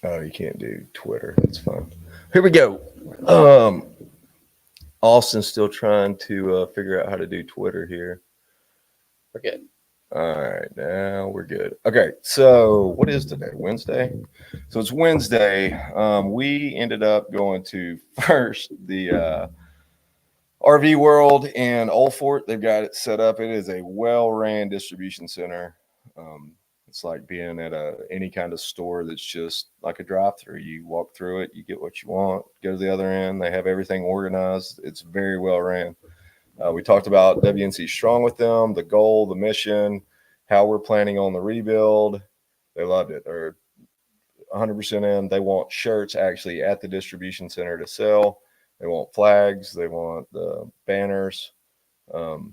Oh, you can't do Twitter. That's fine. Here we go. Um, Austin's still trying to figure out how to do Twitter here. We're good. All right, now we're good. Okay, so what is today? Wednesday. So it's Wednesday. We ended up going to first the RV World in Old Fort. They've got it set up. It is a well-ran distribution center. It's like being at any kind of store that's just like a drive-through. You walk through it, you get what you want, go to the other end. They have everything organized. It's very well ran. We talked about WNC Strong with them, the goal, the mission, how we're planning on the rebuild. They loved it. They're 100% in. They want shirts actually at the distribution center to sell. They want flags. They want the banners. Um,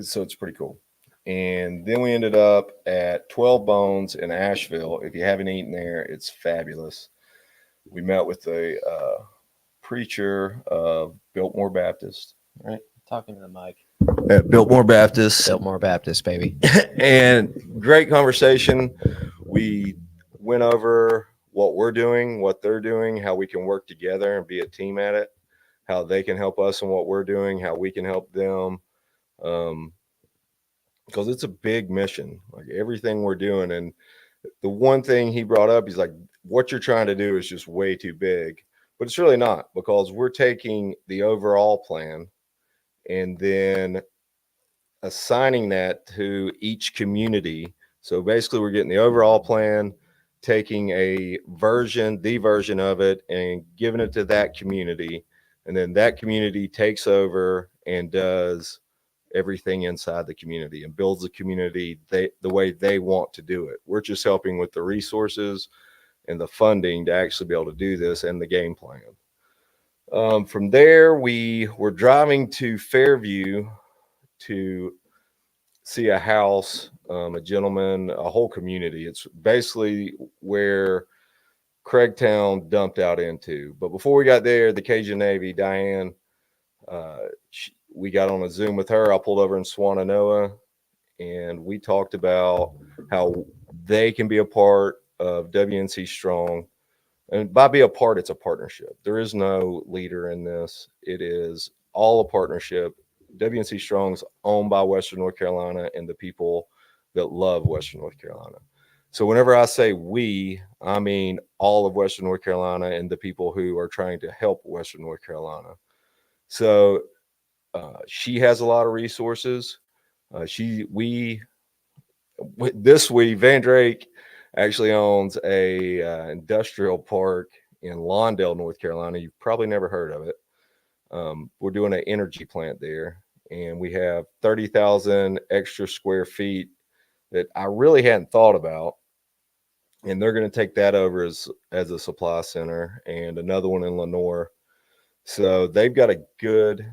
so it's pretty cool. And then we ended up at 12 Bones in Asheville. If you haven't eaten there, it's fabulous. We met with a preacher of Biltmore Baptist, right? Talking to the mic. At Biltmore Baptist. Biltmore Baptist, baby. And great conversation. We went over what we're doing, what they're doing, how we can work together and be a team at it, how they can help us in what we're doing, how we can help them. Because it's a big mission, like everything we're doing. And the one thing he brought up, he's like, what you're trying to do is just way too big. But it's really not, because we're taking the overall plan and then assigning that to each community. So basically, we're getting the overall plan, taking the version of it, and giving it to that community. And then that community takes over and does everything inside the community and builds the community the way they want to do it. We're just helping with the resources and the funding to actually be able to do this and the game plan. From there, we were driving to Fairview to see a house, a gentleman, a whole community. It's basically where Craigtown dumped out into. But before we got there, the Cajun Navy, Diane, we got on a Zoom with her. I pulled over in Swannanoa, and we talked about how they can be a part of WNC Strong. And by be a part, it's a partnership. There is no leader in this. It is all a partnership. WNC Strong's owned by Western North Carolina and the people that love Western North Carolina. So whenever I say we, I mean all of Western North Carolina and the people who are trying to help Western North Carolina. So she has a lot of resources. This week, Van Drake actually owns a industrial park in Lawndale, North Carolina. You've probably never heard of it. We're doing an energy plant there, and we have 30,000 extra square feet that I really hadn't thought about. And they're going to take that over as a supply center, and another one in Lenoir. So they've got a good,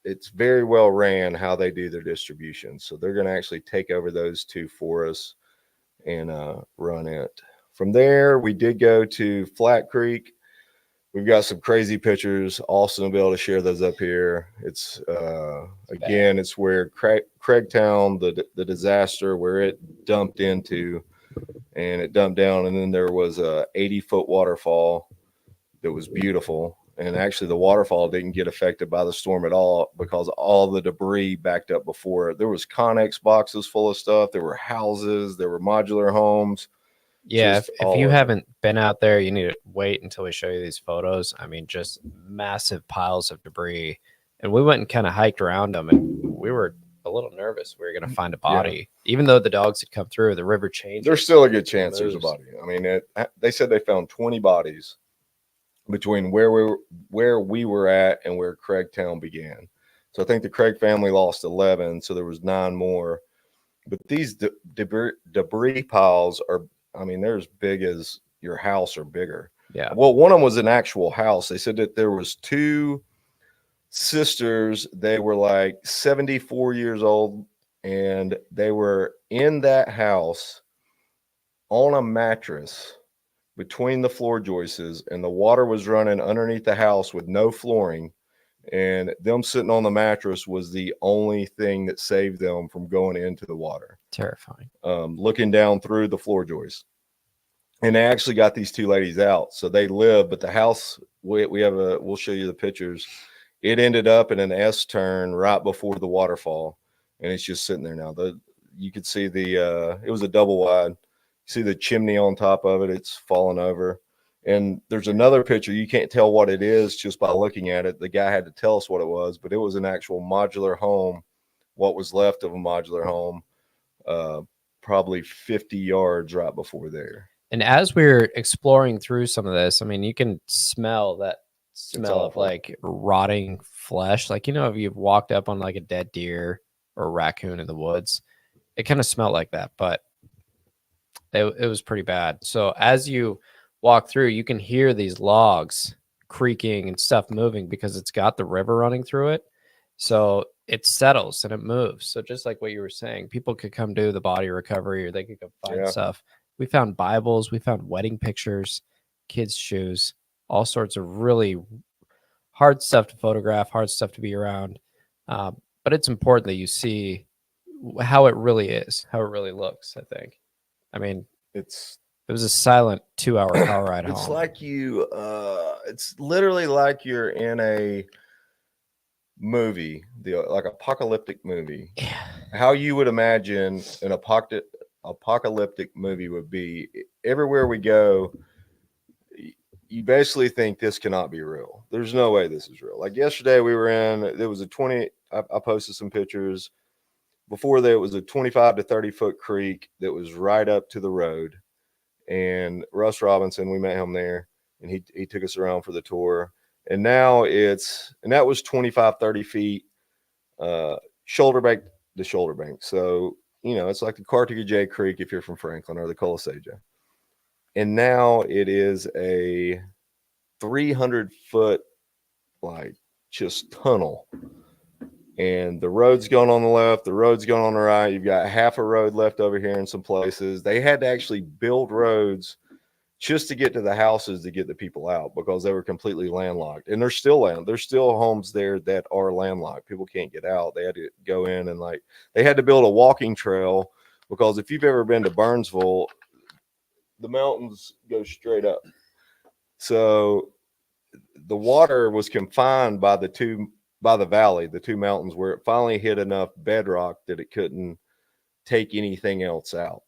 it's very well ran how they do their distribution. So they're going to actually take over those two for us and run it. From there, we did go to Flat Creek. We've got some crazy pictures. Austin will be able to share those up here. It's again, it's where Craigtown, the disaster where it dumped into, and it dumped down, and then there was a 80-foot waterfall that was beautiful. And actually, the waterfall didn't get affected by the storm at all because all the debris backed up before it. There was Connex boxes full of stuff. There were houses. There were modular homes. Yeah, Just if all you over. haven't been out there, you need to wait until we show you these photos. I mean, just massive piles of debris. And we went and kind of hiked around them, and we were a little nervous we were going to find a body. Even though the dogs had come through, the river changed. There's still a good chance there's a body. I mean, they said they found 20 bodies between where we were at and where Craigtown began. So I think the Craig family lost 11, so there was 9 more. But these debris piles are, I mean, they're as big as your house or bigger. Yeah. Well, one of them was an actual house. They said that there was 2 sisters. They were like 74 years old, and they were in that house on a mattress between the floor joists, and the water was running underneath the house with no flooring, and them sitting on the mattress was the only thing that saved them from going into the water. Terrifying. Looking down through the floor joists. and they actually got these two ladies out. So they live, but the house, we have we'll show you the pictures. It ended up in an S turn right before the waterfall, and it's just sitting there now. You could see it was a double wide. You see the chimney on top of it. It's fallen over. And there's another picture. You can't tell what it is just by looking at it. The guy had to tell us what it was, but it was an actual modular home, what was left of a modular home, probably 50 yards right before there. And as we're exploring through some of this, I mean, you can smell that smell of awful. like rotting flesh. Like, if you've walked up on like a dead deer or a raccoon in the woods, it kind of smelled like that, but it was pretty bad. So as you walk through, you can hear these logs creaking and stuff moving because it's got the river running through it. So it settles and it moves. So just like what you were saying, people could come do the body recovery or they could go find stuff. We found Bibles, we found wedding pictures, kids' shoes, all sorts of really hard stuff to photograph, hard stuff to be around. But it's important that you see how it really is, how it really looks, I think. I mean, it was a silent 2-hour car ride home. It's like it's literally like you're in a movie, like apocalyptic movie. Yeah. How you would imagine an apocalyptic movie would be. Everywhere we go, you basically think this cannot be real. There's no way this is real. Like yesterday we were there was I posted some pictures. Before there was a 25 to 30 foot creek that was right up to the road. And Russ Robinson, we met him there, and he took us around for the tour. And now that was 25, 30 feet, shoulder bank to shoulder bank. So, it's like the Cartagena Creek if you're from Franklin, or the Colaseja. And now it is a 300-foot, like, just tunnel. And the road's going on the left, the road's going on the right. You've got half a road left over here in some places. They had to actually build roads just to get to the houses to get the people out because they were completely landlocked. And there's still homes there that are landlocked. People can't get out. They had to go in and they had to build a walking trail because if you've ever been to Burnsville, the mountains go straight up. So the water was confined by the valley, the two mountains, where it finally hit enough bedrock that it couldn't take anything else out.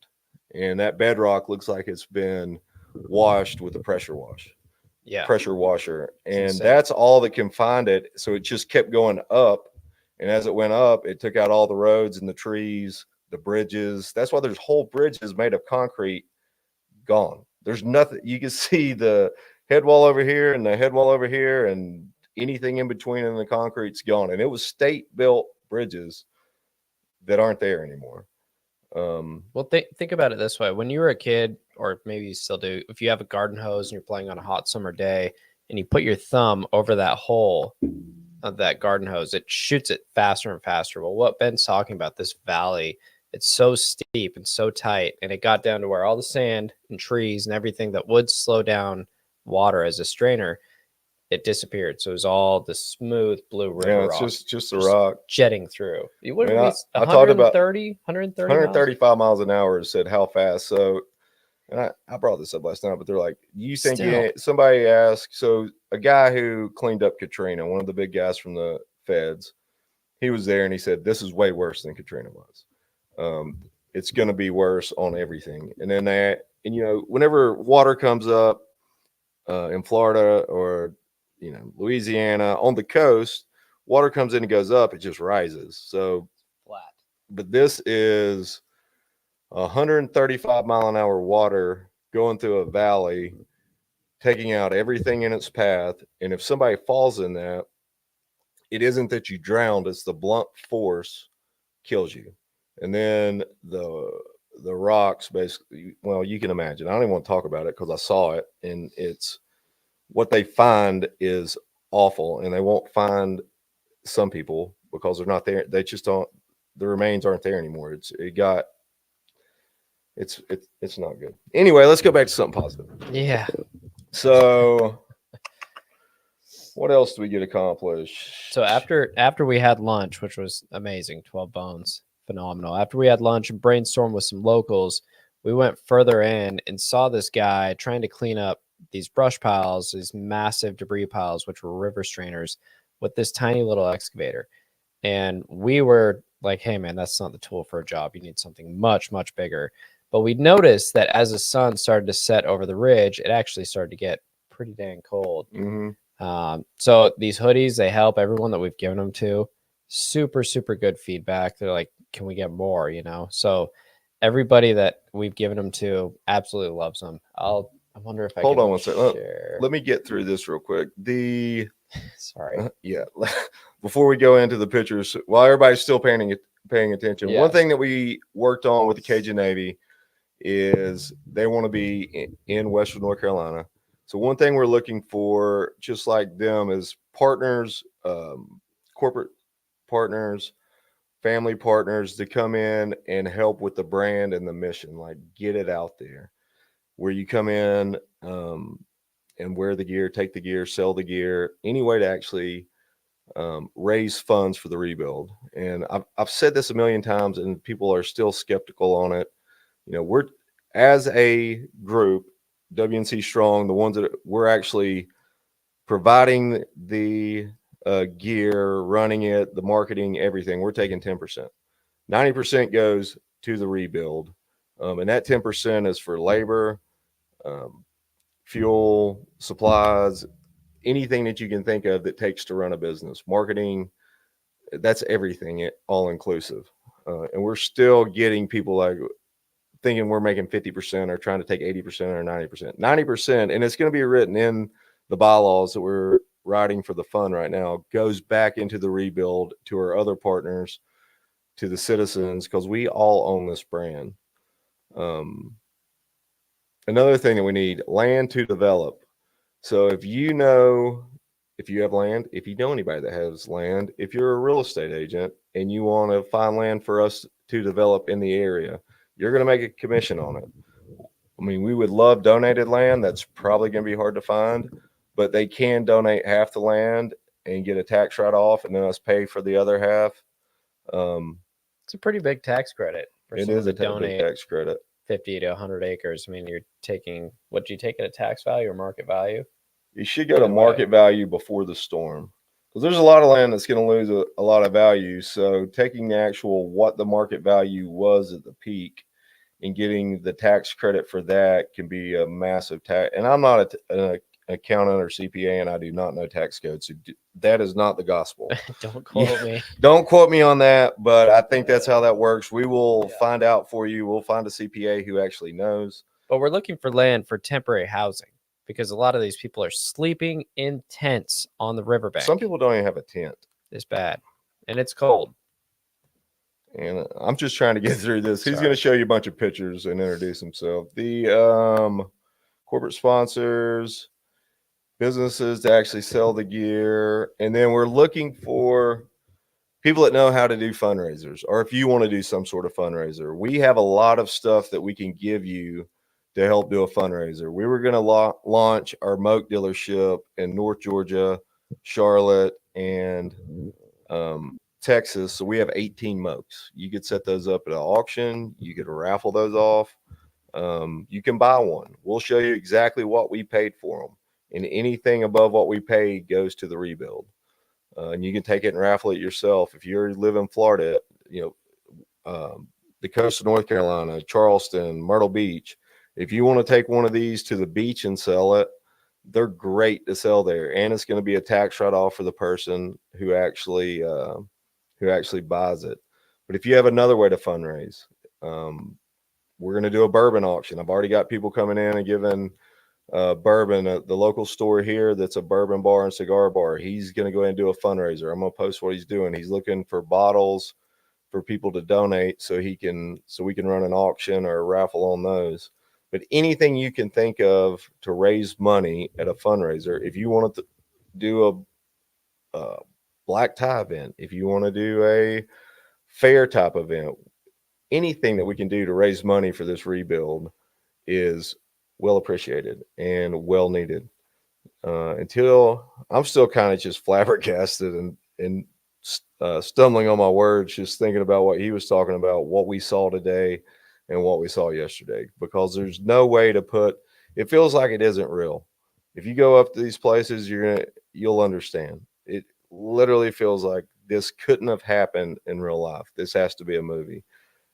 And that bedrock looks like it's been washed with a pressure washer. And that's all that confined it. So it just kept going up. And as it went up, it took out all the roads and the trees, the bridges. That's why there's whole bridges made of concrete gone. There's nothing. You can see the head wall over here and the head wall over here, and anything in between and the concrete's gone. And it was state built bridges that aren't there anymore. Well, think about it this way. When you were a kid, or maybe you still do, if you have a garden hose and you're playing on a hot summer day and you put your thumb over that hole of that garden hose, it shoots it faster and faster. Well, what Ben's talking about, this valley, it's so steep and so tight, and it got down to where all the sand and trees and everything that would slow down water as a strainer, it disappeared. So it was all the smooth blue river. Yeah, it's just a rock jetting through. You I talked about 135 miles an hour. Said how fast. So, and I brought this up last night, but they're like, you think somebody asked, so a guy who cleaned up Katrina, one of the big guys from the feds, he was there and he said, this is way worse than Katrina was. It's going to be worse on everything. And then whenever water comes up in Florida or Louisiana on the coast, water comes in and goes up, it just rises. So flat. But this is 135 mile an hour water going through a valley, taking out everything in its path. And if somebody falls in that, it isn't that you drowned, it's the blunt force kills you. And then the rocks basically, well, you can imagine. I don't even want to talk about it because I saw it, and it's what they find is awful, and they won't find some people because they're not there. They just don't. The remains aren't there anymore. It's not good. Anyway, let's go back to something positive. Yeah. So, what else do we get accomplished? So after we had lunch, which was amazing, 12 Bones, phenomenal. After we had lunch and brainstormed with some locals, we went further in and saw this guy trying to clean up these brush piles, these massive debris piles, which were river strainers, with this tiny little excavator. And we were like, hey, man, that's not the tool for a job. You need something much, much bigger. But we noticed that as the sun started to set over the ridge, it actually started to get pretty dang cold. So these hoodies, they help everyone that we've given them to. Super, super good feedback. They're like, can we get more? You know, so everybody that we've given them to absolutely loves them. I wonder if I Hold can on one second. share. Let me get through this real quick. Sorry. Yeah. Before we go into the pictures, while everybody's still paying attention, one Yes. thing that we worked on with the Cajun Navy is they want to be in Western North Carolina. So one thing we're looking for, just like them, is partners, corporate partners, family partners to come in and help with the brand and the mission, like get it out there. Where you come in and wear the gear, take the gear, sell the gear, any way to actually raise funds for the rebuild. And I've said this a million times, and people are still skeptical on it. You know, we're, as a group, WNC Strong, the ones that we're actually providing the gear, running it, the marketing, everything, we're taking 10%. 90% goes to the rebuild. And that 10% is for labor, fuel, supplies, anything that you can think of that takes to run a business, marketing, that's everything, all inclusive. And we're still getting people like thinking we're making 50% or trying to take 80% or 90%. 90%, and it's going to be written in the bylaws that we're writing for the fund right now, goes back into the rebuild to our other partners, to the citizens, because we all own this brand. Another thing that we need, land to develop. So if you have land, if you know anybody that has land, if you're a real estate agent and you want to find land for us to develop in the area, you're going to make a commission on it. I mean, we would love donated land. That's probably going to be hard to find, but they can donate half the land and get a tax write-off, and then us pay for the other half. It's a pretty big tax credit for It someone is a to donate big tax credit. 50 to 100 acres. I mean, you're taking, what do you take at a tax value or market value? You should go to market value before the storm, because there's a lot of land that's going to lose a lot of value. So taking the actual what the market value was at the peak and getting the tax credit for that can be a massive tax. And I'm not an accountant or CPA, and I do not know tax codes. So that is not the gospel. Don't quote me. Don't quote me on that, but I think that's how that works. We will find out for you. We'll find a CPA who actually knows. But we're looking for land for temporary housing, because a lot of these people are sleeping in tents on the riverbank. Some people don't even have a tent. It's bad, and it's cold. And I'm just trying to get through this. He's Sorry. going to show you a bunch of pictures and introduce himself. The corporate sponsors, businesses to actually sell the gear. And then we're looking for people that know how to do fundraisers, or if you want to do some sort of fundraiser. We have a lot of stuff that we can give you to help do a fundraiser. We were going to launch our Moke dealership in North Georgia, Charlotte, and Texas. So we have 18 Mokes. You could set those up at an auction. You could raffle those off. You can buy one. We'll show you exactly what we paid for them. And anything above what we paid goes to the rebuild. And you can take it and raffle it yourself. If you live in Florida, the coast of North Carolina, Charleston, Myrtle Beach, if you want to take one of these to the beach and sell it, they're great to sell there. And it's going to be a tax write-off for the person who actually buys it. But if you have another way to fundraise, we're going to do a bourbon auction. I've already got people coming in and giving bourbon at the local store here that's a bourbon bar and cigar bar. He's going to go ahead and do a fundraiser. I'm going to post what he's doing. He's looking for bottles for people to donate so we can run an auction or a raffle on those. But anything you can think of to raise money at a fundraiser, if you want to do a black tie event, if you want to do a fair type event, anything that we can do to raise money for this rebuild is well appreciated and well needed. Until I'm still kind of just flabbergasted and stumbling on my words, just thinking about what he was talking about, what we saw today, and what we saw yesterday, because there's no way to put. It feels like it isn't real. If you go up to these places, you'll understand. It literally feels like this couldn't have happened in real life. This has to be a movie.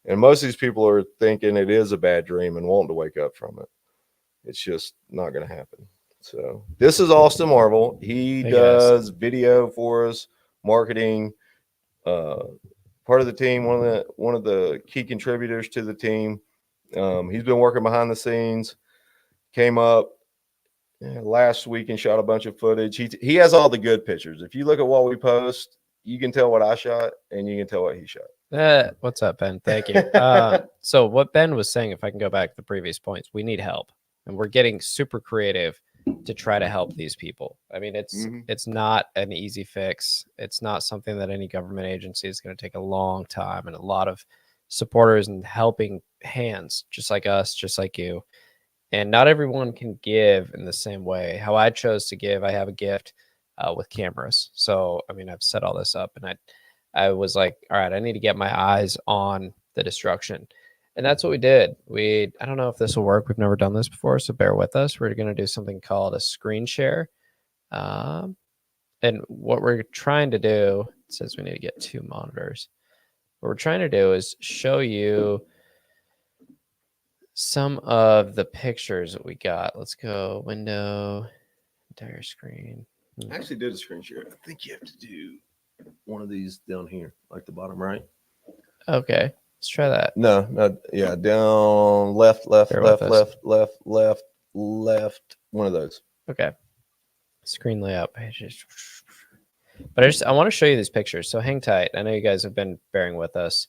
And most of these people are thinking it is a bad dream and wanting to wake up from it. It's just not going to happen. So this is Austin Marvel. He Hey, does video for us, marketing, part of the team, one of the key contributors to the team. He's been working behind the scenes, came up last week and shot a bunch of footage. He has all the good pictures. If you look at what we post, you can tell what I shot and you can tell what he shot. What's up, Ben? Thank you. So what Ben was saying, if I can go back to the previous points, we need help, and we're getting super creative to try to help these people. I mean, it's not an easy fix. It's not something that any government agency is going to take a long time, and a lot of supporters and helping hands, just like us, just like you. And not everyone can give in the same way. How I chose to give, I have a gift with cameras. So, I mean, I've set all this up, and I was like, all right, I need to get my eyes on the destruction. And that's what we did. I don't know if this will work. We've never done this before, so bear with us. We're going to do something called a screen share. And what we're trying to do, it says we need to get 2 monitors. What we're trying to do is show you some of the pictures that we got. Let's go window, entire screen. I actually did a screen share. I think you have to do one of these down here, like the bottom right. Okay, let's try that. No, yeah, down left, left, Bear left, with us. left, left, left, left. One of those. Okay. Screen layout pages. But I want to show you these pictures. So hang tight. I know you guys have been bearing with us.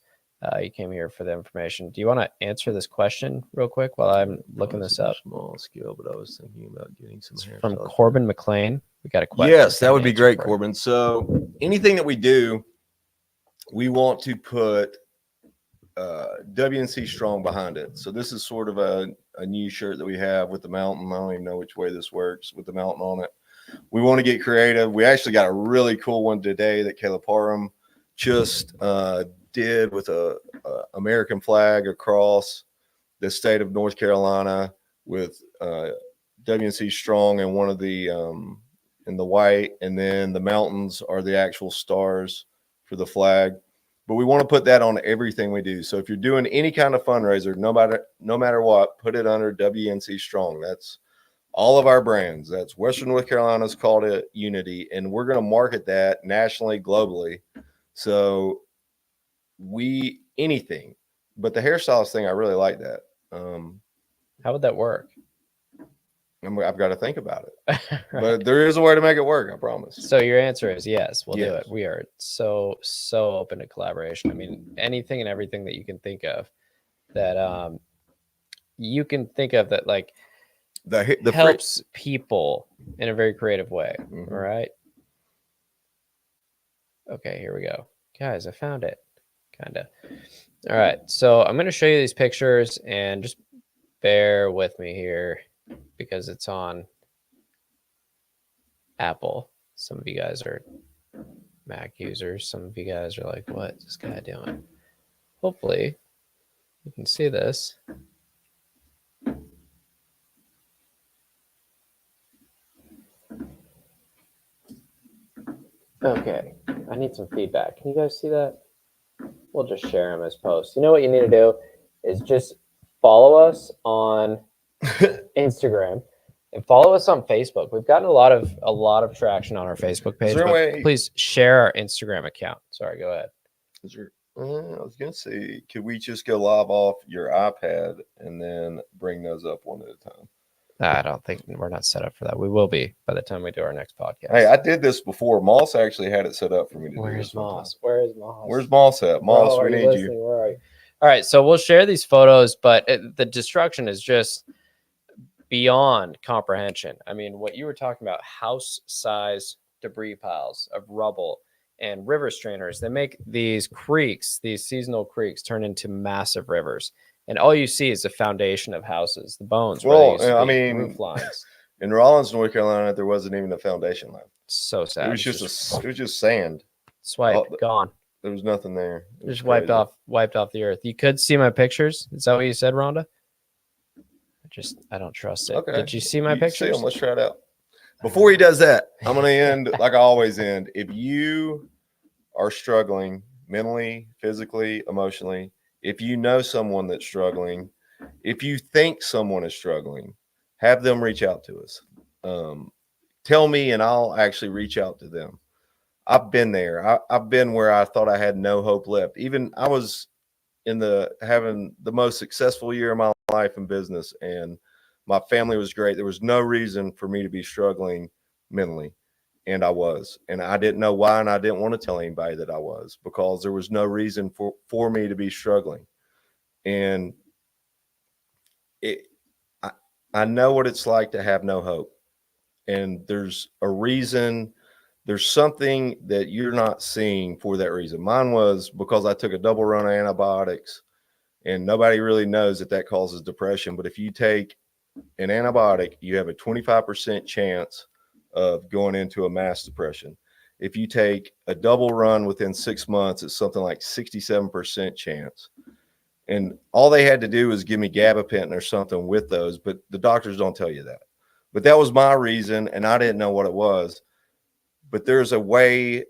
You came here for the information. Do you want to answer this question real quick while I'm looking this up? Small scale, but I was thinking about getting some hair. From Corbin McLean. We got a question. Yes, that would be answer great, for it. Corbin. So anything that we do, we want to put WNC Strong behind it. So this is sort of a new shirt that we have with the mountain. I don't even know which way this works with the mountain on it. We want to get creative. We actually got a really cool one today that Caleb Parham just did with a American flag across the state of North Carolina with WNC Strong and one of the in the white, and then the mountains are the actual stars for the flag. But we want to put that on everything we do. So if you're doing any kind of fundraiser, no matter what, put it under WNC Strong. That's all of our brands. That's Western North Carolina's called it Unity, and we're going to market that nationally, globally. So anything, but the hairstylist thing, I really like that. How would that work? I've got to think about it, Right. but there is a way to make it work. I promise. So your answer is yes, we'll do Yes. it. We are so open to collaboration. I mean, anything and everything that you can think of that you can think of that like The helps people in a very creative way. Mhm. All right. Okay, here we go. Guys, I found it. Kinda. All right. So I'm gonna show you these pictures and just bear with me here because it's on Apple. Some of you guys are Mac users. Some of you guys are like, what is this guy doing? Hopefully you can see this. Okay, I need some feedback. Can you guys see that? We'll just share them as posts. You know what you need to do is just follow us on Instagram and follow us on Facebook. We've gotten a lot of traction on our Facebook page. Is there a But way- please share our Instagram account. Sorry, go ahead. I was going to say, could we just go live off your iPad and then bring those up one at a time? I don't think we're not set up for that. We will be by the time we do our next podcast. Hey, I did this before. Moss actually had it set up for me to do Where's this one time. Moss? Where is Moss? Where's Moss at? Moss, Bro, we are need you. listening? Where are you? All right, so we'll share these photos, but the destruction is just beyond comprehension. I mean, what you were talking about, house-size debris piles of rubble and river strainers, they make these creeks, these seasonal creeks, turn into massive rivers. And all you see is the foundation of houses, the bones. where Well, they used to I be, mean, roof lines. In Rollins, North Carolina, there wasn't even a foundation left. So sad. It was just sand. swipe Oh, gone. There was nothing there. It was Just crazy. wiped off the earth. You could see my pictures. Is that what you said, Rhonda? I don't trust it. Okay. Did you see my You can pictures? see 'em. Let's try it out. Before he does that, I'm going to end like I always end. If you are struggling mentally, physically, emotionally, if you know someone that's struggling, if you think someone is struggling, have them reach out to us. Tell me, and I'll actually reach out to them. I've been there. I've been where I thought I had no hope left. Even I was having the most successful year of my life in business, and my family was great. There was no reason for me to be struggling mentally, and I was, and I didn't know why, and I didn't want to tell anybody that I was, because there was no reason for me to be struggling. And it, I know what it's like to have no hope, and there's a reason. There's something that you're not seeing for that reason. Mine was because I took a double run of antibiotics, and nobody really knows that causes depression. But if you take an antibiotic, you have a 25% chance of going into a mass depression. If you take a double run within 6 months, it's something like 67% chance. And all they had to do was give me gabapentin or something with those, but the doctors don't tell you that. But that was my reason, and I didn't know what it was. But there's a way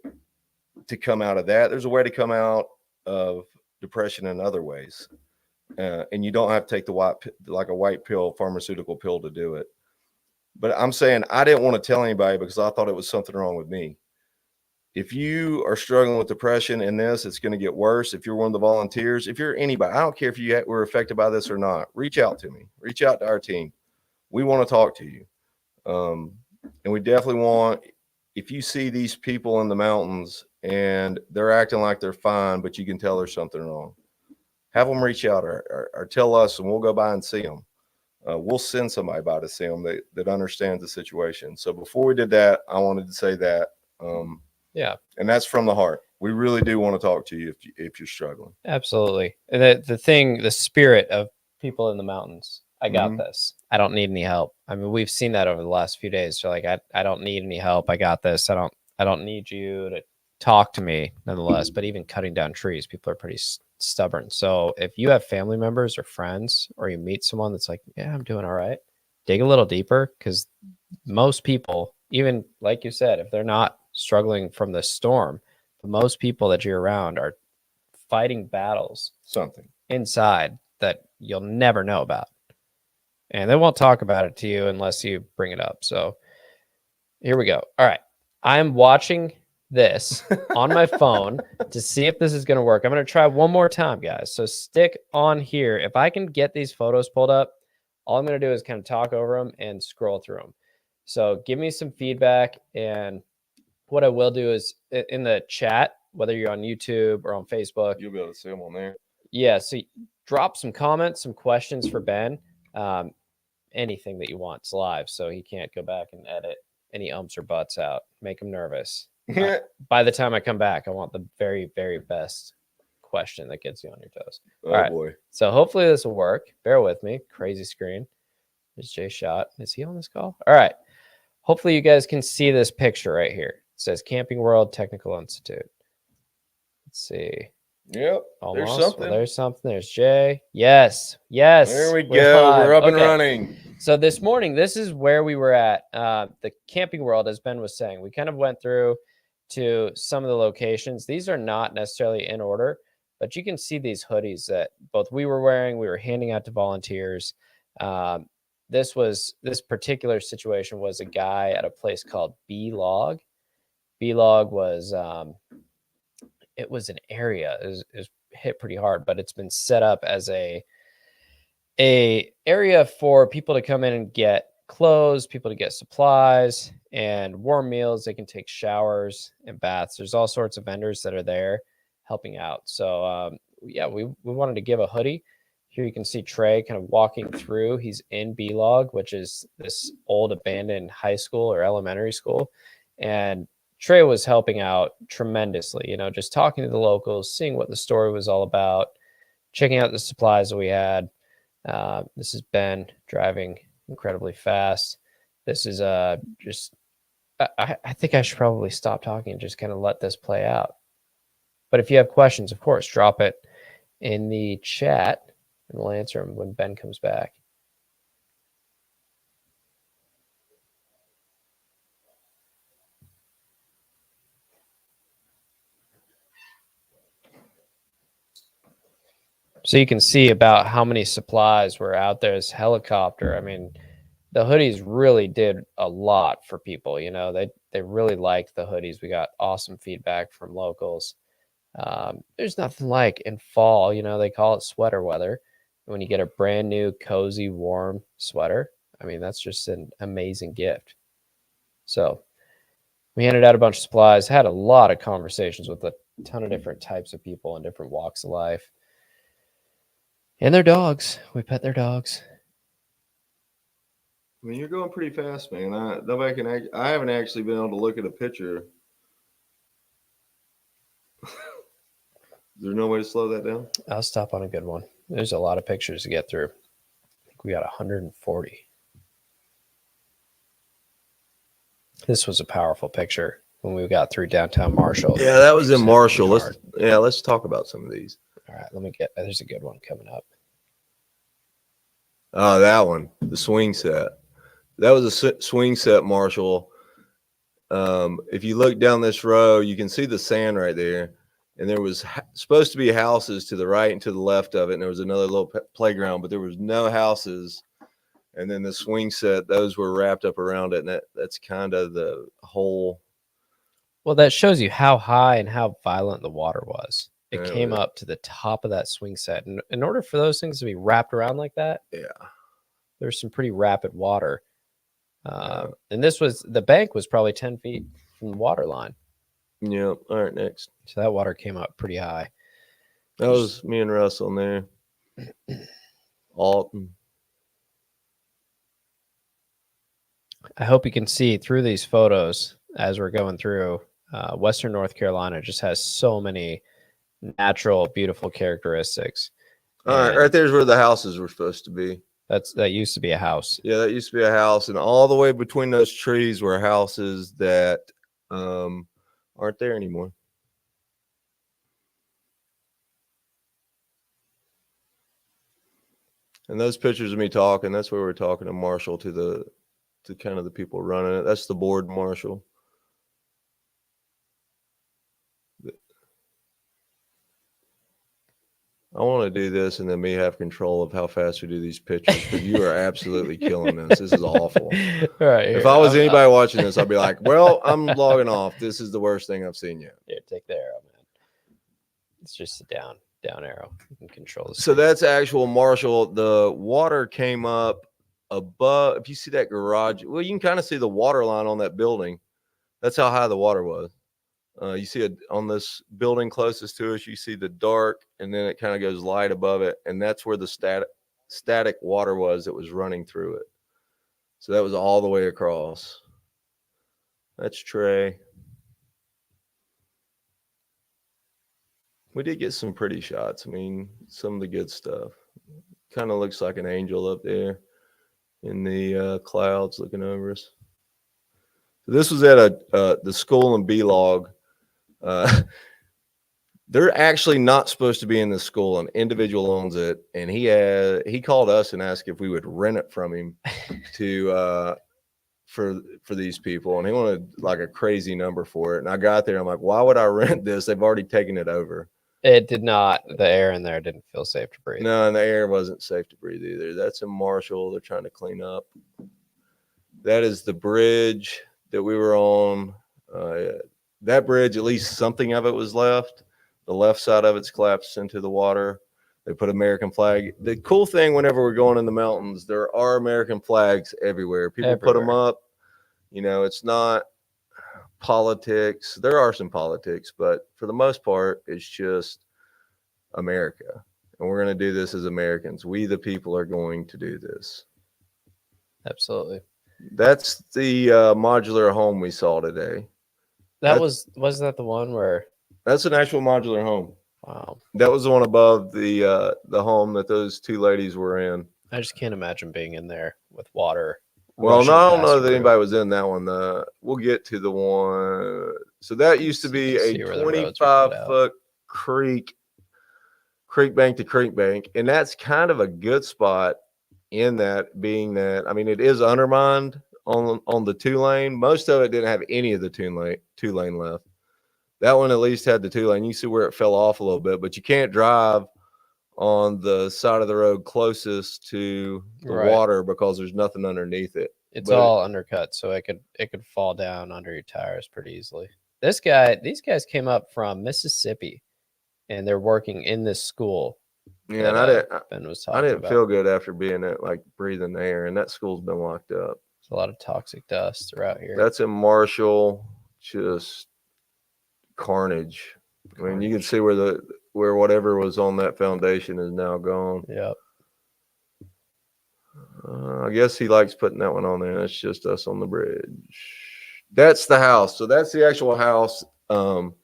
to come out of that. There's a way to come out of depression in other ways. And you don't have to take the white pill, pharmaceutical pill to do it. But I'm saying I didn't want to tell anybody because I thought it was something wrong with me. If you are struggling with depression in this, it's going to get worse. If you're one of the volunteers, if you're anybody, I don't care if you were affected by this or not, reach out to me, reach out to our team. We want to talk to you. And we definitely want, if you see these people in the mountains and they're acting like they're fine, but you can tell there's something wrong, have them reach out or tell us, and we'll go by and see them. We'll send somebody by to see them that understands the situation. So before we did that, I wanted to say that. Yeah. And that's from the heart. We really do want to talk to you if you're struggling. Absolutely. And the spirit of people in the mountains. I got this. I don't need any help. I mean, we've seen that over the last few days. So like, I don't need any help. I got this. I don't need you to talk to me nonetheless. But even cutting down trees, people are pretty stubborn. So if you have family members or friends, or you meet someone that's like, yeah, I'm doing all right, dig a little deeper, because most people, even like you said, if they're not struggling from the storm, most people that you're around are fighting battles inside that you'll never know about, and they won't talk about it to you unless you bring it up. So here we go. All right, I'm watching this on my phone to see if this is going to work. I'm going to try one more time, guys, so stick on here. If I can get these photos pulled up, all I'm going to do is kind of talk over them and scroll through them. So give me some feedback, and what I will do is in the chat, whether you're on YouTube or on Facebook, you'll be able to see them on there. Yeah. So drop some comments, some questions for Ben, anything that you want. It's live, so he can't go back and edit any umps or buts out, make him nervous. By the time I come back, I want the very, very best question that gets you on your toes. Oh, all right, boy. So hopefully this will work. Bear with me. Crazy screen. There's Jay Shot. Is he on this call? All right. Hopefully you guys can see this picture right here. It says Camping World Technical Institute. Let's see. Yep. Almost. There's something. Well, there's something. There's Jay. Yes. There we go. We're up and running. So this morning, this is where we were at. The Camping World, as Ben was saying, we kind of went through to some of the locations. These are not necessarily in order, but you can see these hoodies that both we were wearing. We were handing out to volunteers. This particular situation was a guy at a place called B-Log. B-Log was it was an area. It was hit pretty hard, but it's been set up as a area for people to come in and get clothes, people to get supplies and warm meals. They can take showers and baths. There's all sorts of vendors that are there helping out. So yeah, we wanted to give a hoodie. Here you can see Trey kind of walking through. He's in B-Log, which is this old abandoned high school or elementary school. And Trey was helping out tremendously, just talking to the locals, seeing what the story was all about, checking out the supplies that we had. This is Ben driving incredibly fast. This is just, I think I should probably stop talking and just kind of let this play out. But if you have questions, of course, drop it in the chat, and we'll answer them when Ben comes back. So you can see about how many supplies were out there. This helicopter. I mean, the hoodies really did a lot for people. You know, they really liked the hoodies. We got awesome feedback from locals. There's nothing like in fall. You know, they call it sweater weather. When you get a brand new, cozy, warm sweater, I mean, that's just an amazing gift. So we handed out a bunch of supplies. Had a lot of conversations with a ton of different types of people in different walks of life. And their dogs. We pet their dogs. I mean, you're going pretty fast, man. Nobody can. I haven't actually been able to look at a picture. Is there no way to slow that down? I'll stop on a good one. There's a lot of pictures to get through. I think we got 140. This was a powerful picture when we got through downtown Marshall. Yeah, that was in Marshall. Let's talk about some of these. All right, let me get. There's a good one coming up. Oh, that one, the swing set. That was a swing set, Marshall. If you look down this row, you can see the sand right there. And there was supposed to be houses to the right and to the left of it. And there was another little playground, but there was no houses. And then the swing set, those were wrapped up around it. And that's kind of the whole. Well, that shows you how high and how violent the water was. It Yeah, came up to the top of that swing set. And in order for those things to be wrapped around like that, yeah, there's some pretty rapid water. And the bank was probably 10 feet from the water line. Yeah. All right, next. So that water came up pretty high. That was me and Russell in there. Alton. I hope you can see through these photos as we're going through. Western North Carolina just has so many natural, beautiful characteristics. All right, right there's where the houses were supposed to be. That used to be a house. Yeah, that used to be a house, and all the way between those trees were houses that aren't there anymore. And those pictures of me talking, that's where we're talking to Marshall, to kind of the people running it. That's the board, Marshall. I want to do this and then me have control of how fast we do these pictures, because you are absolutely killing this. This is awful. All right, if I was anybody watching this, I'd be like, well, I'm logging off. This is the worst thing I've seen yet. Yeah, take the arrow, man. It's just a down arrow. You can control this. So that's actual Marshall. The water came up above. If you see that garage, well, you can kind of see the water line on that building. That's how high the water was. You see it on this building closest to us. You see the dark, and then it kind of goes light above it, and that's where the static water was that was running through it. So that was all the way across. That's Trey. We did get some pretty shots. I mean, some of the good stuff. Kind of looks like an angel up there in the clouds looking over us. So this was at the school in B-Log. They're actually not supposed to be in the school. An individual owns it, and he called us and asked if we would rent it from him to for these people, and he wanted like a crazy number for it. And I got there, I'm like, why would I rent this? They've already taken it over. It did not. The air in there didn't feel safe to breathe. No, and the air wasn't safe to breathe either. That's in Marshall. They're trying to clean up. That is the bridge that we were on. That bridge, at least something of it was left. The left side of it's collapsed into the water. They put American flag. The cool thing, whenever we're going in the mountains, there are American flags everywhere. People put them up. You know, it's not politics. There are some politics, but for the most part, it's just America. And we're going to do this as Americans. We, the people, are going to do this. Absolutely. That's the modular home we saw today. Wasn't that the one where? That's an actual modular home. Wow. That was the one above the home that those two ladies were in. I just can't imagine being in there with water. Well, no, I don't know that anybody was in that one. We'll get to the one. So that used to be a 25-foot creek bank to creek bank, and that's kind of a good spot in that, being that, I mean, it is undermined on the 2-lane. Most of it didn't have any of the two lane left. That one at least had the 2-lane. You see where it fell off a little bit, but you can't drive on the side of the road closest to the Right. water because there's nothing underneath it. It's But all undercut, so it could fall down under your tires pretty easily. These guys came up from Mississippi, and they're working in this school. yeah, that, and Ben was I talking didn't about. feel good after being at, like, breathing the air, and that school's been locked up. There's a lot of toxic dust throughout here. That's in Marshall, just carnage. I mean, you can see where whatever was on that foundation is now gone. Yep. I guess he likes putting that one on there. That's just us on the bridge. That's the house. So that's the actual house. On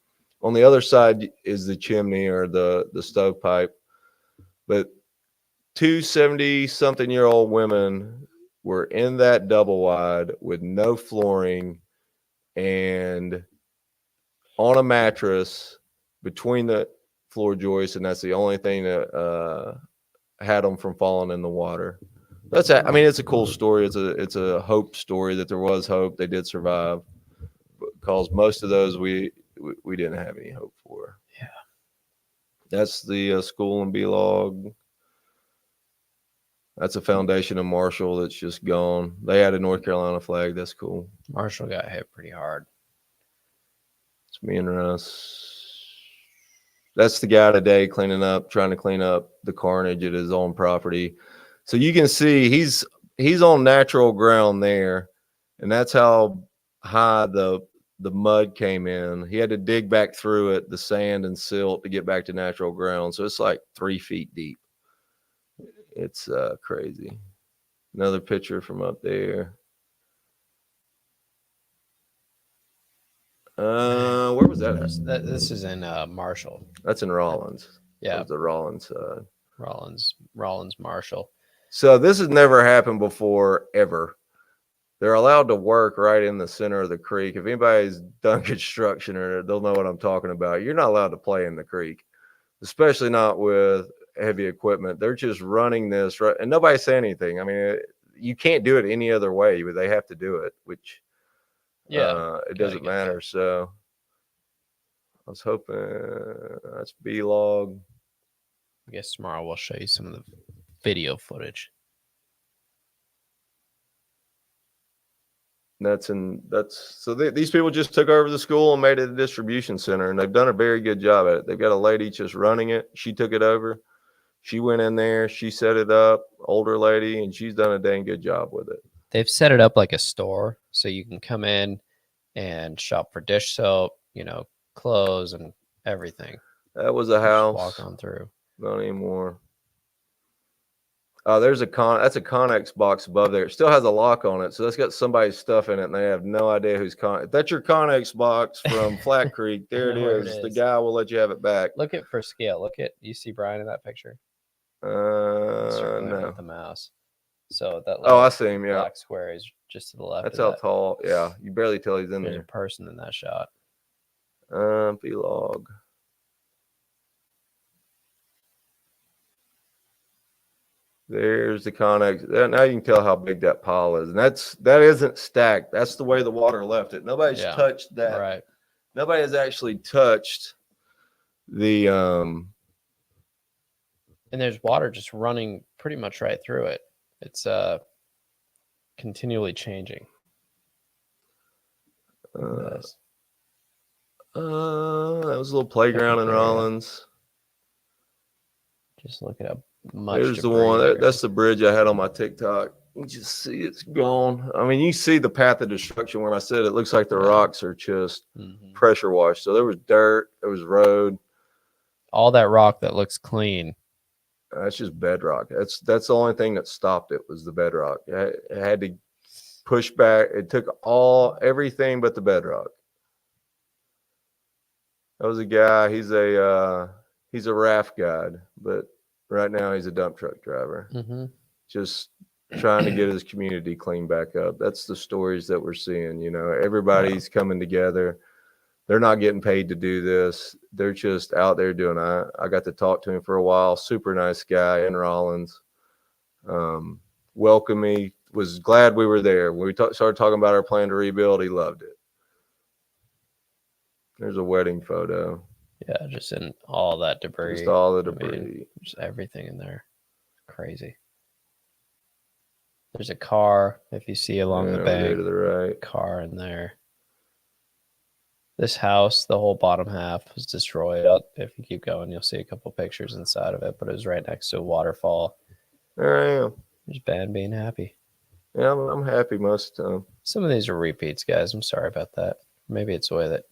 the other side is the chimney or the stovepipe. But 2 70-something-year-old women were in that double wide with no flooring and on a mattress between the floor joists, and that's the only thing that had them from falling in the water. I mean, it's a cool story. It's a hope story that there was hope. They did survive, because most of those we didn't have any hope for. Yeah. That's the school in B-Log. That's a foundation in Marshall that's just gone. They had a North Carolina flag. That's cool. Marshall got hit pretty hard. It's me and Russ. That's the guy today trying to clean up the carnage at his own property. So you can see he's on natural ground there, and that's how high the mud came in. He had to dig back through it, the sand and silt, to get back to natural ground. So it's like 3 feet deep. It's crazy. Another picture from up there. Where was that at? This is in Marshall. That's in Rollins. Yeah. That's the Rollins side. Rollins, Marshall. So this has never happened before, ever. They're allowed to work right in the center of the creek. If anybody's done construction, or they'll know what I'm talking about. You're not allowed to play in the creek, especially not with heavy equipment. They're just running this right, and nobody's saying anything. I mean, you can't do it any other way, but they have to do it, which it doesn't matter. So I was hoping that's B-Log. I guess tomorrow we'll show you some of the video footage. These people just took over the school and made it a distribution center, and they've done a very good job at it. They've got a lady just running it. She took it over. She went in there, she set it up, older lady, and she's done a dang good job with it. They've set it up like a store, so you can come in and shop for dish soap, clothes and everything. That was a house. Just walk on through. Not anymore. That's a Connex box above there. It still has a lock on it, so that's got somebody's stuff in it, and they have no idea who's If that's your Connex box from Flat Creek, there it is. The guy will let you have it back. Look at for scale. You see Brian in that picture? No. With the mouse. So that. I see him. Yeah. Black square is just to the left. That's how tall. Yeah, you barely tell he's in There's there. a person in that shot. B-Log. There's the Connex. Now you can tell how big that pile is, and that isn't stacked. That's the way the water left it. Nobody's touched that. Right. Nobody has actually touched the And there's water just running pretty much right through it. It's continually changing. That was a little playground in Rollins. Just look at how much. There's the one. That's the bridge I had on my TikTok. You just see it's gone. I mean, you see the path of destruction where I said it looks like the rocks are just pressure washed. So there was dirt, there was road. All that rock that looks clean. That's just bedrock. That's the only thing that stopped it was the bedrock. It had to push back. It took everything but the bedrock. That was a guy. He's a raft guide, but right now he's a dump truck driver. Just trying to get his community cleaned back up. That's the stories that we're seeing. Everybody's coming together. They're not getting paid to do this. They're just out there doing it. I got to talk to him for a while. Super nice guy in Rollins. Welcomed me. Was glad we were there. When we started talking about our plan to rebuild, he loved it. There's a wedding photo. Yeah, just in all that debris. Just all the I mean, debris. just everything in there. Crazy. There's a car, if you see along the over there bank. to the right. Car in there. This house, the whole bottom half was destroyed. If you keep going, you'll see a couple pictures inside of it, but it was right next to a waterfall. There I am. There's Ben being happy. Yeah, I'm happy most of the time. Some of these are repeats, guys. I'm sorry about that. Maybe it's the way that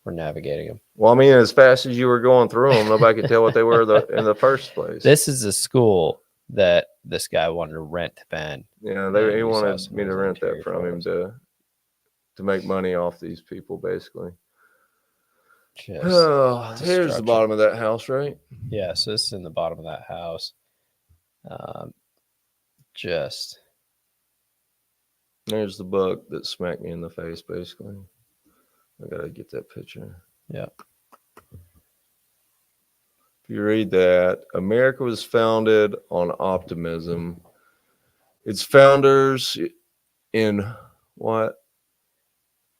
we're navigating them. Well, I mean, as fast as you were going through them, nobody could tell what they were in the first place. This is a school that this guy wanted to rent to Ben. Yeah, Yeah, he you saw wanted some me of to those rent that interior from him photos. to make money off these people, basically. Just Oh, here's the destruction. bottom of that house, right? Yeah, so this is in the bottom of that house. Just There's the bug that smacked me in the face, basically. I gotta get that picture. yeah. If you read that, America was founded on optimism. Its founders in what?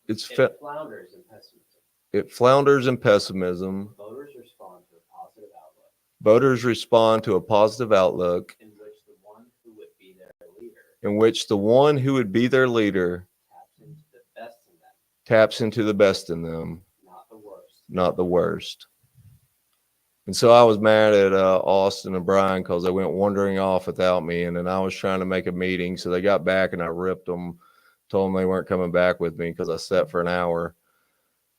Flounders in pessimism. It flounders in pessimism. Voters respond to a positive outlook. Voters respond to a positive outlook In which the one who would be their leader in which the one who would be their leader taps into the best in them, taps into the best in them, not the worst. not the worst. And so I was mad at Austin and Brian because they went wandering off without me. And then I was trying to make a meeting. So they got back and I ripped them, told them they weren't coming back with me because I sat for an hour.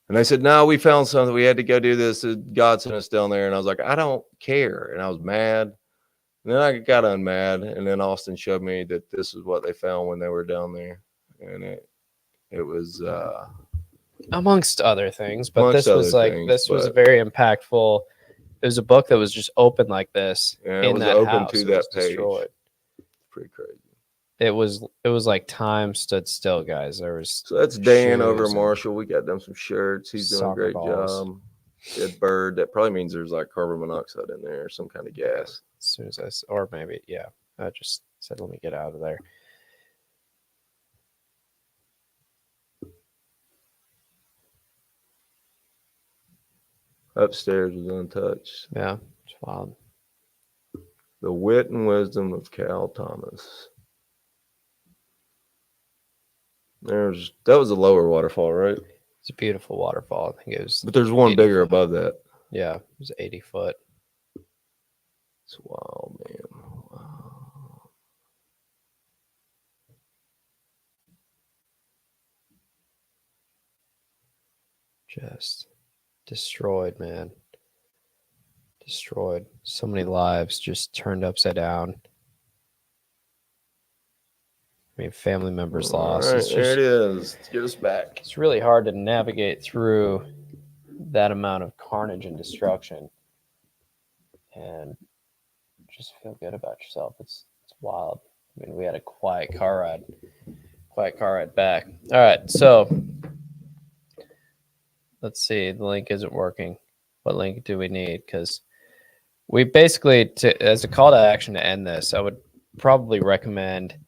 And they said, no, we found something. We had to go do this. God sent us down there. And I was like, I don't care. And I was mad. And then I got unmad. And then Austin showed me that this is what they found when they were down there. And it was Amongst other things, but Amongst this was other like things, this was a but- very impactful. It was a book that was just open like this Yeah, it in was that open house. to It that was page. destroyed. pretty crazy. It was like time stood still, guys. There was So that's Dan shoes over and Marshall. We got them some shirts. He's doing a soccer great balls. job. That bird, that probably means there's like carbon monoxide in there or some kind of gas. as soon as or maybe I just said let me get out of there. Upstairs was untouched. Yeah, it's wild. The wit and wisdom of Cal Thomas. That was a lower waterfall, right? It's a beautiful waterfall. I think it was But there's one 80 bigger foot. above that. Yeah, it was 80 foot. It's wild, man. Wow. Just destroyed, man. Destroyed. So many lives just turned upside down. I mean, family members lost. All right, It's there it just, is. Get us back. it's really hard to navigate through that amount of carnage and destruction and just feel good about yourself. It's wild. I mean, we had a quiet car ride back. All right, so let's see. The link isn't working. What link do we need? Because we basically, as a call to action to end this, I would probably recommend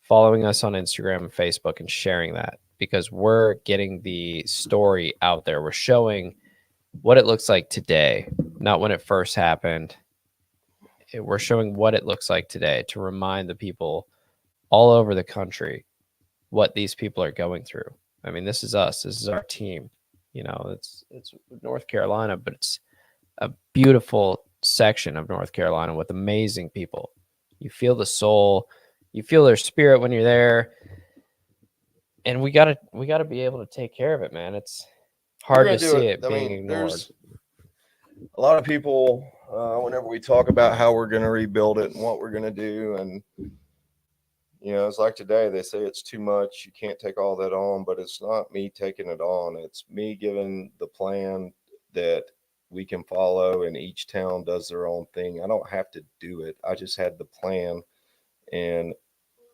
following us on Instagram and Facebook and sharing that, because we're getting the story out there. We're showing what it looks like today, not when it first happened. We're showing what it looks like today to remind the people all over the country what these people are going through. I mean, this is us. This is our team. You know, it's North Carolina, but it's a beautiful section of North Carolina with amazing people. You feel the soul, you feel their spirit when you're there, and we gotta be able to take care of it, man. It's hard to see it being ignored. There's a lot of people, whenever we talk about how we're going to rebuild it and what we're going to do, and you know, it's like today, they say it's too much. You can't take all that on, but it's not me taking it on. It's me giving the plan that we can follow, and each town does their own thing. I don't have to do it. I just had the plan. And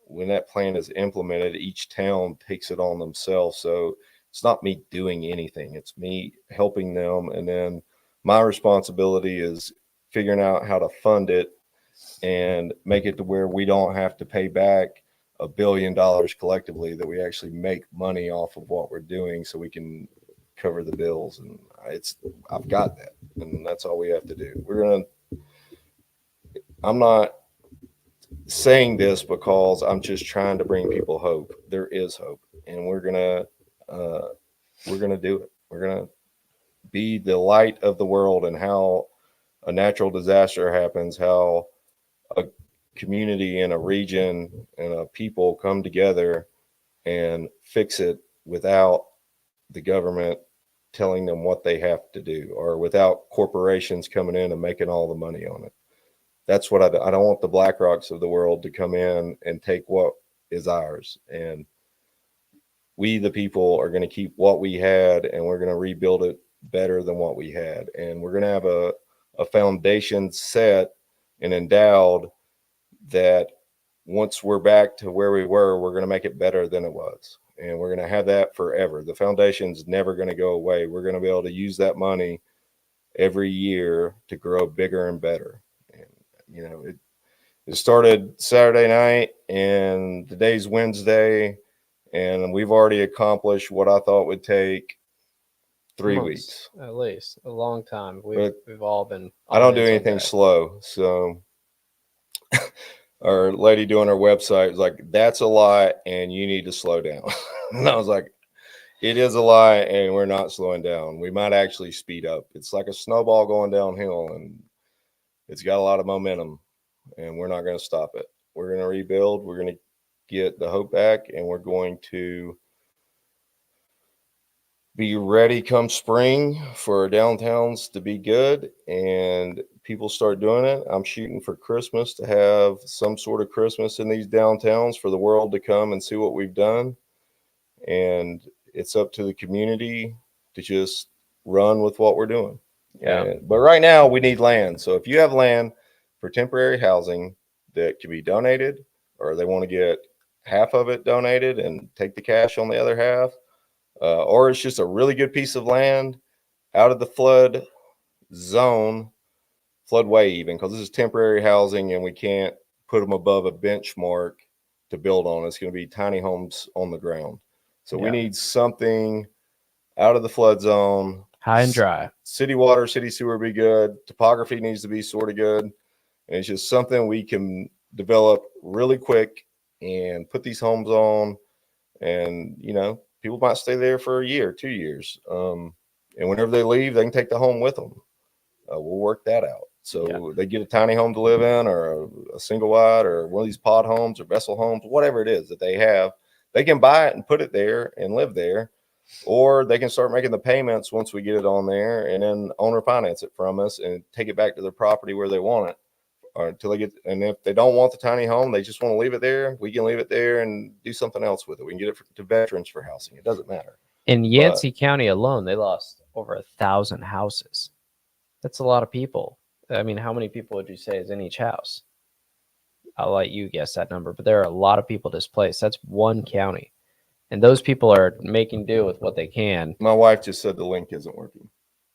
when that plan is implemented, each town takes it on themselves. So it's not me doing anything. It's me helping them. And then my responsibility is figuring out how to fund it and make it to where we don't have to pay back $1 billion collectively, that we actually make money off of what we're doing so we can cover the bills. And I've got that. And that's all we have to do. I'm not saying this because I'm just trying to bring people hope. There is hope, and we're gonna do it. We're gonna be the light of the world, and how a natural disaster happens, how a community and a region and a people come together and fix it without the government telling them what they have to do, or without corporations coming in and making all the money on it. That's what I don't want the BlackRocks of the world to come in and take what is ours. And we, the people, are going to keep what we had, and we're going to rebuild it better than what we had. And we're going to have a foundation set and endowed that once we're back to where we were, we're going to make it better than it was. And we're going to have that forever. The foundation's never going to go away. We're going to be able to use that money every year to grow bigger and better. And, it started Saturday night, and today's Wednesday, and we've already accomplished what I thought would take 3 weeks. At least a long time. We've all been. I don't do anything slow. So our lady doing our website was like, "That's a lot, and you need to slow down." And I was like, "It is a lot, and we're not slowing down. We might actually speed up. It's like a snowball going downhill, and it's got a lot of momentum, and we're not going to stop it. We're going to rebuild. We're going to get the hope back, and we're going to be ready come spring for our downtowns to be good, and people start doing it. I'm shooting for Christmas to have some sort of Christmas in these downtowns for the world to come and see what we've done. And it's up to the community to just run with what we're doing. Yeah. But right now we need land. So if you have land for temporary housing that can be donated, or they want to get half of it donated and take the cash on the other half, or it's just a really good piece of land out of the flood zone, floodway even, because this is temporary housing and we can't put them above a benchmark to build on. It's going to be tiny homes on the ground. So we need something out of the flood zone. High and dry. City water, city sewer be good. Topography needs to be sort of good. And it's just something we can develop really quick and put these homes on. And, people might stay there for a year, 2 years. And whenever they leave, they can take the home with them. We'll work that out. So they get a tiny home to live in, or a single wide, or one of these pod homes or vessel homes, whatever it is that they have. They can buy it and put it there and live there, or they can start making the payments once we get it on there, and then owner finance it from us and take it back to their property where they want it, or until they get. And if they don't want the tiny home, they just want to leave it there, we can leave it there and do something else with it. We can get it to veterans for housing. It doesn't matter. In Yancey County alone, they lost over 1,000 houses. That's a lot of people. I mean, how many people would you say is in each house? I'll let you guess that number, but there are a lot of people displaced. That's one county. And those people are making do with what they can. My wife just said the link isn't working.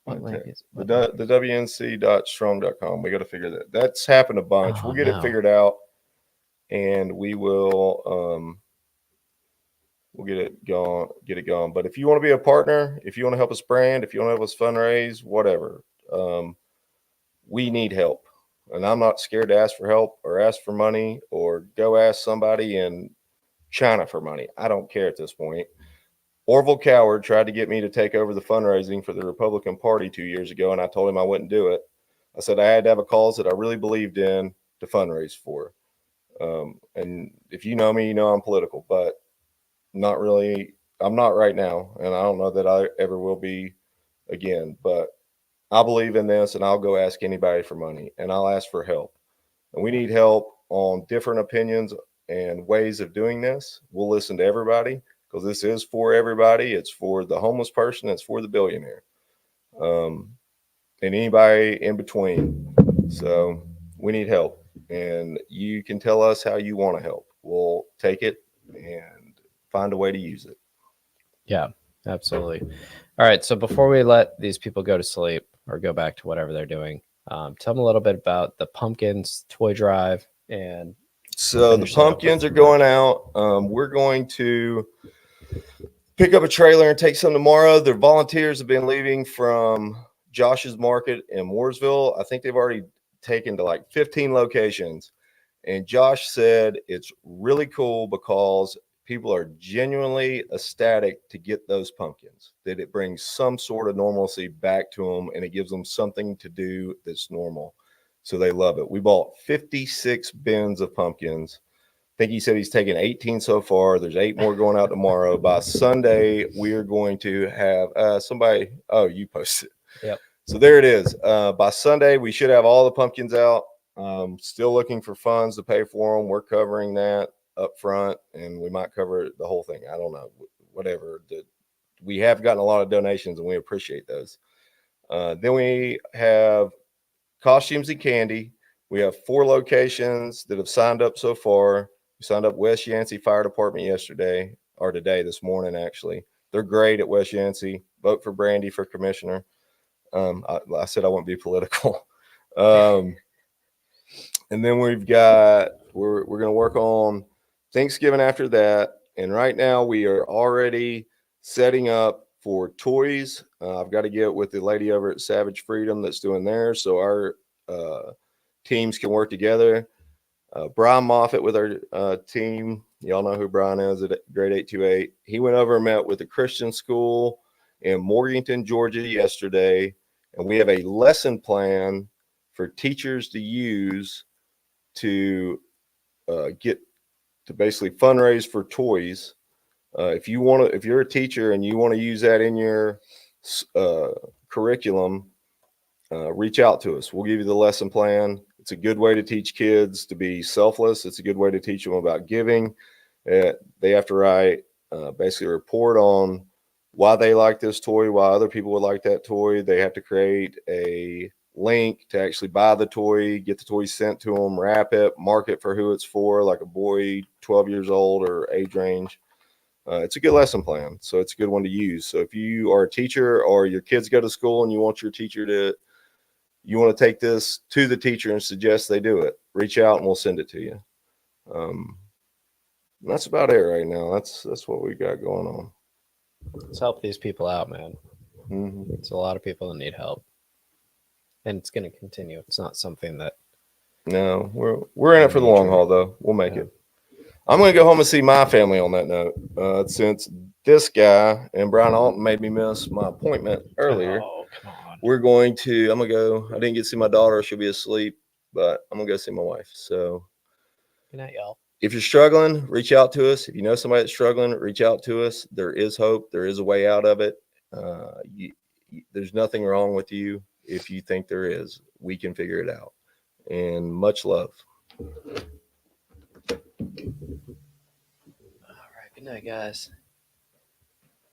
What link is the WNC.strong.com. We got to figure that. That's happened a bunch. We'll get it figured out, and we will we'll get it going. But if you want to be a partner, if you want to help us brand, if you want to help us fundraise, whatever, we need help. And I'm not scared to ask for help or ask for money or go ask somebody in China for money. I don't care at this point. Orville Coward tried to get me to take over the fundraising for the Republican Party 2 years ago, and I told him I wouldn't do it. I said I had to have a cause that I really believed in to fundraise for. And if you know me, you know I'm political, but not really. I'm not right now, and I don't know that I ever will be again. But I believe in this, and I'll go ask anybody for money, and I'll ask for help. And we need help on different opinions and ways of doing this. We'll listen to everybody, because this is for everybody. It's for the homeless person. It's for the billionaire, and anybody in between. So we need help, and you can tell us how you want to help. We'll take it and find a way to use it. Yeah. Absolutely. All right. So before we let these people go to sleep or go back to whatever they're doing, tell them a little bit about the pumpkins toy drive and So the finish that up with pumpkins are some going out. We're going to pick up a trailer and take some tomorrow. The volunteers have been leaving from Josh's Market in Mooresville. I think they've already taken to like 15 locations. And Josh said it's really cool because people are genuinely ecstatic to get those pumpkins, that it brings some sort of normalcy back to them and it gives them something to do that's normal. So they love it. We bought 56 bins of pumpkins. I think he said he's taken 18 so far. There's 8 more going out tomorrow. By Sunday, we are going to have somebody. Oh, you posted. Yep. So there it is. By Sunday, we should have all the pumpkins out. Still looking for funds to pay for them. We're covering that up front, and we might cover the whole thing. I don't know, whatever. We have gotten a lot of donations, and we appreciate those. Then we have costumes and candy. We have 4 locations that have signed up so far. We signed up West Yancey Fire Department yesterday, or today, this morning, actually. They're great at West Yancey. Vote for Brandy for commissioner. I said I won't be political. And then we've got, we're going to work on Thanksgiving after that. And right now we are already setting up for toys. I've got to get with the lady over at Savage Freedom that's doing theirs, so our teams can work together. Brian Moffitt with our team. Y'all know who Brian is at Grade 828. He went over and met with the Christian school in Morganton, Georgia yesterday. And we have a lesson plan for teachers to use to get to basically fundraise for toys. If you're a teacher and you want to use that in your curriculum, reach out to us. We'll give you the lesson plan. It's a good way to teach kids to be selfless. It's a good way to teach them about giving. They have to write basically a report on why they like this toy, why other people would like that toy. They have to create a link to actually buy the toy, get the toy sent to them, wrap it, mark it for who it's for, like a boy 12 years old or age range. It's a good lesson plan, so it's a good one to use. So if you are a teacher or your kids go to school and you want your teacher to, you want to take this to the teacher and suggest they do it, reach out and we'll send it to you. That's about it right now. That's what we got going on. Let's help these people out, man. Mm-hmm. It's a lot of people that need help, and it's going to continue. It's not something that. No, we're in it for the long haul, though. We'll make it. I'm going to go home and see my family on that note. Since this guy and Brian Alton made me miss my appointment earlier, Oh, come on. I'm going to go. I didn't get to see my daughter. She'll be asleep, but I'm going to go see my wife. So Good night, y'all. if you're struggling, reach out to us. If you know somebody that's struggling, reach out to us. There is hope. There is a way out of it. There's nothing wrong with you. If you think there is, we can figure it out. And much love. All right. Good night, guys.